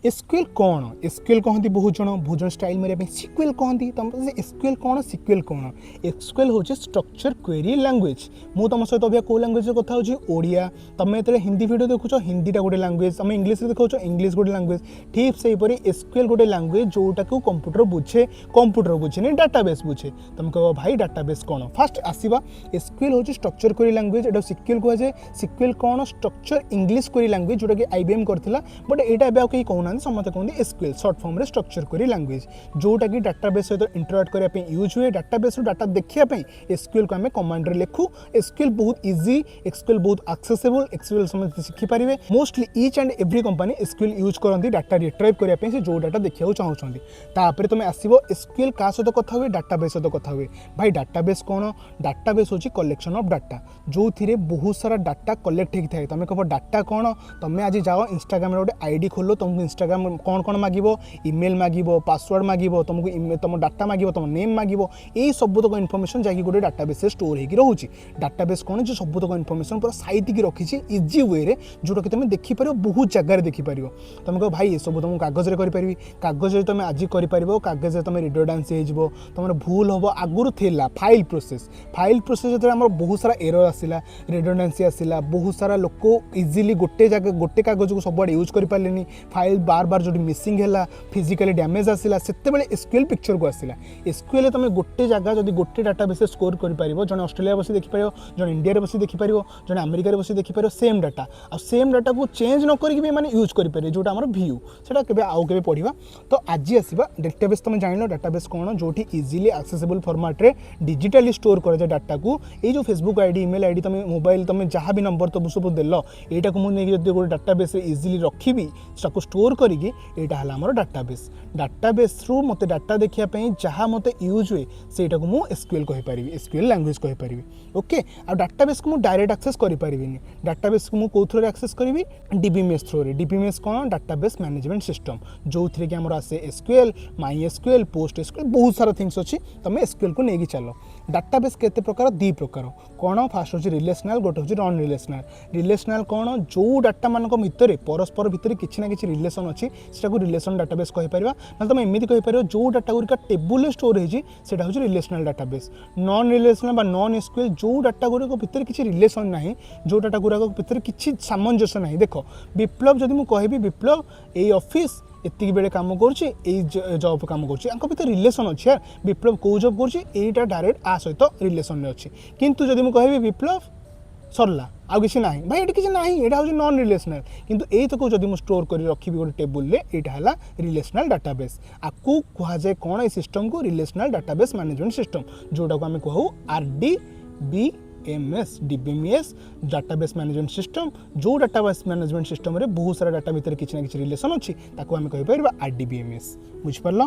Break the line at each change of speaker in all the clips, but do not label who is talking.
SQL कौन SQL कहती बहुत जन स्टाइल मेरे सिक्वेल कहती तुम एसक्यूएल कौन सिक्वेल कौन एसक्यूएल हूँ स्ट्रक्चर क्वेरी लैंग्वेज मु तुम सहित अभी कौ लैंग्वेज कथा हो ओडिया तुम जो हिंदी वीडियो देखुच हिंदीटा गोटे लैंग्वेज तुम इंग्लिश देखो इंग्लिश गोटे लैंग्वेज ठीक से एसक्यूएल गोटे लैंग्वेज जोटा को कंप्यूटर बुझे डाटाबेस बुझे तुम कह भाई डाटाबेस कौन फास्ट आसवा एसक्यूएल हूँ स्ट्रक्चर क्वेरी लैंग्वेज एटा सिक्वेल कहुए सिक्वेल कौन स्ट्रक्चर इंग्लिश क्वेरी लैंग्वेज जोटा कि आईबीएम करथिला बट एटा कहीं कहना समस्त कहते एसक्यूएल शॉर्ट फॉर्म रे स्ट्रक्चर क्वेरी लैंग्वेज जोटा कि डाटाबेस सहित इंटरैक्ट करने यूज हुए डाटाबेस डाटा देखापी एसक्यूएल को आम कमांड रे लिखू एसक्यूएल बहुत इजी एसक्यूएल बहुत एक्सेसिबल एसक्यूएल समस्त शिखिपारे mostly each and every company SQL use करती डाटा रिट्राइव करने से जो डाटा देखा चाहते तापर तुम आसो एसक्यूएल क्या सहित कथा हुए डाटाबेस सहित कथा हुए भाई डाटाबेस कौन डाटाबेस हूँ कलेक्शन ऑफ डाटा जो थी बहुत सारा डाटा कलेक्ट होता है तुम कह डाटा कौन तुम आज जाओ इंस्टाग्राम गोटे आईडी खोलो तुमको इंस्टाग्राम कौन कौन मागिबो ईमेल मागिबो पासवर्ड मागिबो तुमको तुम डाटा मागिबो तुम नेम मागिबो यही सबुतक इनफॉरमेशन जैक गोटे डाटाबेस स्टोर होगी रोचे डाटाबेस कौन जो सबुतक इनफॉरमेशन पूरा साइतिकी रखी इजी वे रे जोटा कि तुम देखिपार बहुत जगार देखिपार तुम कह भाई सब तुम कागज करी कागज तुम आज कर कागज तुम रिडंडेंसी हो तुम भूल हम आगुरी थी फाइल प्रोसेस जो बहुत सारा एरर आसला रिडंडेंसी आसला बहुत सारा लोक इजिली गोटे कागज को सब यूज कर पारे फाइल बार बार जो मिसिंग है फिजिकली डैमेज आसला से एसक्यूएल पिक्चर को आसला एसक्यूएल तुम गोटे जगह जब गोटे डाटाबेस स्कोर कर जन ऑस्ट्रेलिया बस देखिपार जन इंडिया बस देखिपार जन अमेरिका बस देखिपार सेम डाटा आ सेम डाटा को चेंज न करके मैंने यूज करेंगे जोटा आम व्यू से आउ के पढ़ा तो आज आसवा डाटाबेस तुम जान डाटाबेस कौन जो इजिली एक्सेसिबल फॉर्मेट रे डिजिटली स्टोर कर डाटा को ये जो फेसबुक आईडी ईमेल आईडी तुम मोबाइल तुम जहाँ भी नंबर तुम सब देल यहाँ को मुझे गोटे डाटाबेस इजिली रखी स्टोर करके यहाँ है आम डाटाबेस रु मत डाटा देखापी जहाँ मत यूज हुए सेटा को मुझे एसक्यूएल कहीपरि एसक्यूएल लैंग्वेज कहीपरि ओके आ डाटाबेस को मुझे डायरेक्ट एक्सेस करें डाटाबेस को मुझे कौ थ्रू एक्सेस करी डीबीएमएस थ्रू डीबीएमएस कौन डाटाबेस मैनेजमेंट सिस्टम जो थी कि आमर आसे SQL my SQL post SQL बहुत सारा थिंग्स अच्छी तुम एसक्यूएल को लेकिन चलो डाटाबेस केते प्रकार दी प्रकार कौन फास्ट हूँ रिलेशनल गोटे हूँ नॉन रिलेशनल कौन जो डाटा मान भितर परस्पर भितर किसी ना कि रिलेसन अच्छी से रिलेशन डाटाबेस कहीपर ना तुम एमती कहीपर जो डाटा गुरिका टेबुल स्टोर होती हूँ relational database non relational non SQL जो डाटा गुरिक भितर किसी रिलेसन ना जो डाटा गुराक भितर किसी सामंजस्य ना देख विप्लव जदि मुझे कहबी विप्लव ये ऑफिस एतिक बेले काम कर जॉब काम कर रिलेसन अच्छे यार विप्लव कौ जॉब कर डायरेक्ट आ सहित रिलेसन अच्छी किंतु जदि मुझे कहबी विप्लव सरला आउ किसी ना भाई ये किसी ना यहाँ हूँ नॉन रिलेशनल किंतु ये तो जब मुझे स्टोर कर रखी गोटे टेबुल यहाँ है रिलेशनल डाटाबेस आपको कहुए कौन ये सिस्टम को रिलेशनल डाटाबेस मैनेजमेंट सिस्टम जोटा को आम कहू RDBMS DBMS database management system जो डाटाबेस मैनेजमेंट सिस्टम रे बहुत सारा डाटा भितर किसी ना कि रिलेसन अच्छी आम कहीपर RDBMS बुझिपार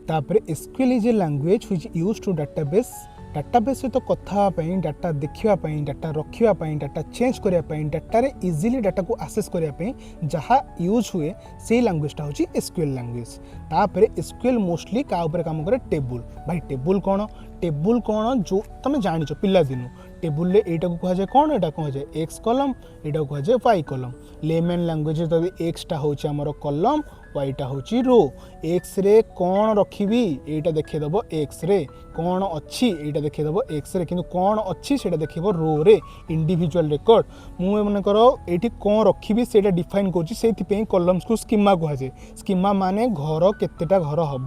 तापर SQL is a language which used to database सहित कथापी डाटा देखापी डाटा रखापी डाटा चेंज करने डाटा इजिली डाटा को आसेस करने जहाँ यूज हुए से लैंग्वेजटा हूँ एसक्यूएल लैंग्वेज तापर एसक्यूएल मोस्टली क्या काम करे टेबुल भाई टेबुल कौन जो तुम जान पिला दिन टेबुल एटा को कहुए कौन यहाँ कहुए एक्स कलम यहाँ कहुए वाई कलम लेमन लैंग्वेज तो एक्सटा हूँ आमर कलम वाईटा हूँ रो एक्स रे कौन रखी यहाँ देखीदेव एक्स रे कौन अच्छी यहाँ देखीदेव एक्स रे किंतु कौन अच्छी से देखेब रो रे इंडिविजुअल रेकर्ड मुझे मनकर ये कौन रखी से डिफाइन कर कलम्स को स्कीमा कहुए स्कीमा माने घर केतेटा घर हम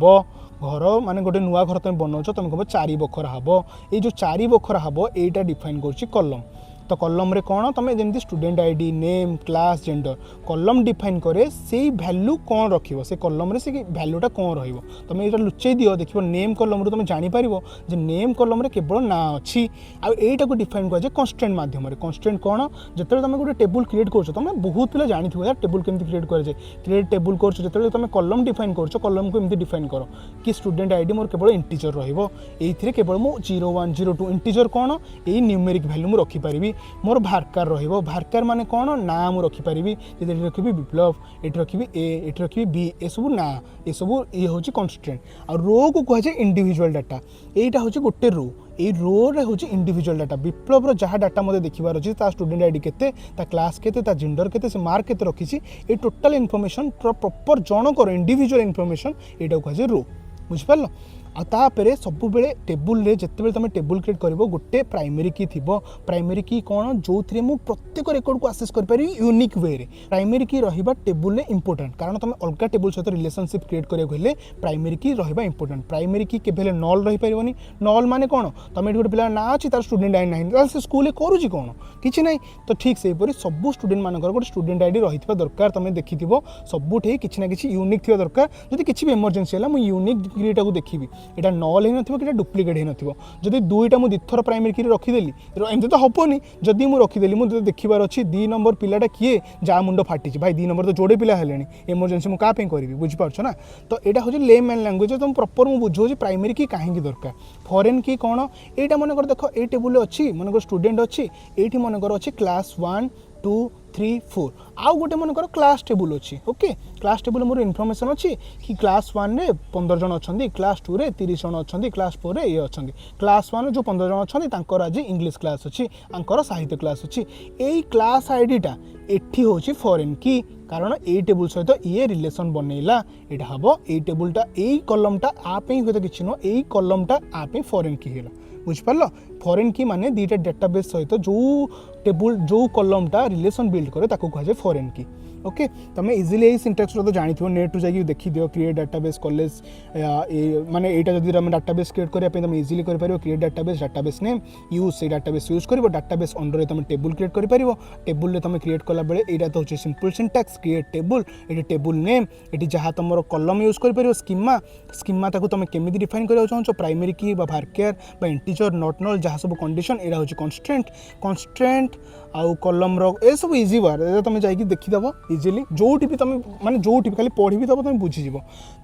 घर माने गोटे नुआ घर तुम बनाऊच तुम कह 4 बखरा हम ये जो 4 बखरा हम यहाँ डिफाइन कर कलम तो कलम रे कौन तुम जमी student ID name class gender कलम डिफाइन करे से भैल्यू कौन रखिबो से कलम रे से भैल्यूटा कौन रहिबो तुम ये लुचई दियो देखिबो नेम कलम रे तुम जानि पारिबो जे नेम कलम रे केवल ना अच्छी आ एटा को डिफाइन कर कंस्ट्रेंट माध्यम रे कंस्ट्रेंट कौन जतले तुम गोटे टेबुल क्रिएट करछो तुम बहुत पिला जानिथिबो यार टेबुल केमती क्रिएट करे जे क्रिएट टेबुल करछो जतले तुम कलम डिफाइन करछो कलम को एमती डिफाइन करो कि स्टूडेंट आईडी मोर केवल इंटीजर रहिबो एइथिरे केवल मो 0102 इंटीजर कौन ए न्यूमेरिक वैल्यू मु रखि पारिबी मोर भारकार रहिबो भारकार माने कोन ना मु रखि परिबी जे रखिबी विप्लव एठी रखिबी ए एठी रखिबी बी ए सब ना ए सब ये होची कन्स्ट्रेंट आ रो को कह जाय इंडिविजुअल डाटा एटा होची गोटे रो ए रो रे होची इंडिविजुअल डाटा विप्लव रो जहाँ डाटा मते देखिबार अछि ता स्टूडेंट आईडी केते ता क्लास केते ता जेंडर केते से मार्क केते रखिछि ए टोटल इन्फॉर्मेशन प्रॉपर जनकर इंडिविजुअल इन्फॉर्मेशन एटा कह जाय रो बुझि पारलो आ तापरे सब बेले टेबुल रे जत्ते बेले तुम टेबुल क्रिएट करिवो गोटे प्राइमरी की थिबो प्राइमरी की कोन जो थ्रे मु प्रत्येक रेकॉर्ड को एक्सेस कर पारि यूनिक वे रे प्राइमरी की रहिबा टेबुल रे इंपोर्टेंट कारण तुम अलगा टेबुल सहित रिलेशनशिप क्रिएट करियो कहले प्राइमरी की रहिबा इंपोर्टेंट प्राइमरी की केबेले नल रहि परिबोनी नल माने कोन तुम एठी गोटे पिला ना अछि तार स्टूडेंट आईडी नाही से स्कूल करूची कोन किछि नाही तो ठीक से परि सब स्टूडेंट मानकर गोटे स्टूडेंट आईडी रहितबा दरकार तुम देखिथिबो सबुठी किछि ना किछि यूनिक थिबा दरकार जदि किछि भी इमरजेंसी हला मु यूनिक डिग्रीटा को देखिबी एटा नल हेन कि डुप्लिकेट हेन जदि दुईटा मुझे दिथर प्राइमरी की रखीदेली एमती तो हेनी जदि मुझे रखीदेली मुझे देखिबार अच्छी 2 नंबर पिलाटा किए जा मुंड फाटी भाई 2 नंबर तो जोड़े पिला हेले इमरजेंसी मुझे क्या करी बुझीपार ना तो यहाँ हूँ लेमैन लैंग्वेज तुम प्रॉपर मुझे बुझे प्राइमरी की कहीं दरकार फॉरेन की कौन यहाँ मनकर देख ये टेबुल अच्छी मनकर स्टूडेंट अच्छी ये मनकर अच्छी क्लास 1 2 3 4 आउ गोटे मनकर क्लास टेबुल अच्छी ओके क्लास टेबुल मोर इनफॉरमेशन अच्छी कि क्लास 1 रे 15 जन अच्छा क्लास 2 रे 30 जन अच्छा क्लास 4 रे ये अच्छा क्लास 1 जो 15 जन अच्छा आज इंग्लिश क्लास अच्छी आंकर साहित्य क्लास अच्छी यही क्लास आईडीटा एठी होची फॉरेन की कारण ए टेबुल सहित ये रिलेशन बनैला एटा हबो ए टेबुलटा ए कॉलमटा आप ही होय तो किछि न ए कॉलमटा आप ही फॉरेन की हेला बुझ पारलो फॉरेन की माने दीटा डेटाबेस सहित जो टेबुल जो कॉलमटा रिलेशन बिल्ड करे ताको कह जाय फॉरेन की ओके तुम इजिली यही सिंटेक्स तो जानी थो नेट टू जाकि देखी दियो क्रिएट डाटाबेस कॉलेज माने एटा जदि तुम डाटाबेस क्रिएट करिया पे तुम इजिली कर पारिबो क्रिएट डाटाबेस नेम यूज से डाटाबेस यूज करिवो डाटाबेस अंडर रे तुम टेबुल क्रिएट करि पारिबो टेबुल रे तुम क्रिएट कला बेले एटा तो होचे simple syntax create table eighty table name eighty जहाँ तुम कॉलम यूज कर पारिबो स्कीमा ताको तुम केमिति डिफाइन करियो चाहछो प्राइमरी की बा varchar बा इंटीजर नॉट नल जहाँ सब कंडीशन एटा होचे कंस्ट्रेंट आउ कॉलम रो ए सब इजी बार तुम जाकि देखिदेव इजिली जोटी भी तुम माने जोटी भी खाली पढ़ी भी तुम बुझीज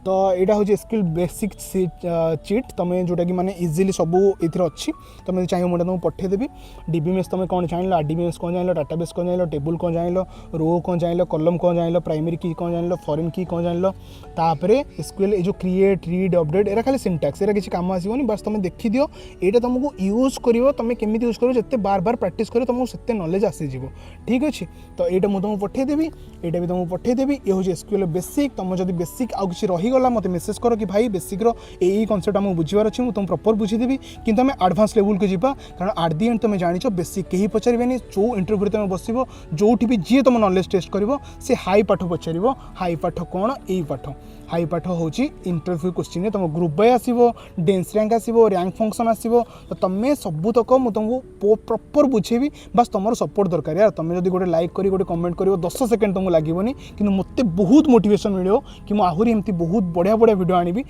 तो यहाँ हूँ SQL बेसिक चिट तुम जोटा कि माने इजिली सब ये अच्छी तुम चाहिए मुझे तुमको पठेदेवी DBMS तुम कौन जान RDBMS कौन जान डाटाबेस कौन जान टेबुल कौन जान रो कौन जान कॉलम कौन जान प्राइमरी की कौन जान फॉरेन की कौन जान तापर SQL ये जो क्रिएट रीड अपडेट एरा खाली सिंटैक्स एरा किसी काम आसोनी बस तुम देखी दियो ये तुमको यूज कर तुम केमी यूज कर जिते बार बार प्रैक्टिस कर तुमको से नॉलेज आसीज ठीक अच्छे तो यहाँ मुझे तुमको पठेदेवी यहाँ भी तुमको पठेदेवी ये हूँ SQL बेसिक तुम जब बेसिक आउ किसी रहीगला मत मेसेज कर कि भाई बेसिक यही कनसेप्ट आमको बुझार अच्छे मुझे तुम प्रॉपर बुझीदेवी कि आम एडवांस लेवल को जीवा कारण एट द एंड तुम जान बेसिक कहीं पचारे जो इंटरव्यू तुम बस जो भी जी तुम नॉलेज टेस्ट कर सी हाई पाठ पचार हाई पाठ कौन यही पाठ हाई पाठ हूँ इंटरव्यू क्वेश्चन तुम ग्रुप बाय आसो डेन्स रैंक आसो रैंक फंक्शन आसो तो तुम सबूतक मुझे तुमको प्रॉपर बुझेबी बस तुम सपोर्ट दरकार यार तुम जब गोटे लाइक कर गोटे कमेंट कर 10 सेकेंड तुमको लगभग कि मत बहुत मोटिवेशन मिलो कि मुझे आहरी एमती बहुत बढ़िया बढ़िया वीडियो आनी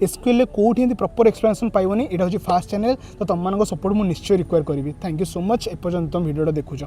SQL कौटी प्रॉपर एक्सप्लेनेशन पाइबनी यहाँ हूँ फास्ट चैनल तो तुम सपोर्ट मुझे निश्चय रिक्वायर करी थैंक यू सो मच एपर्यंत तुम वीडियो देखुच।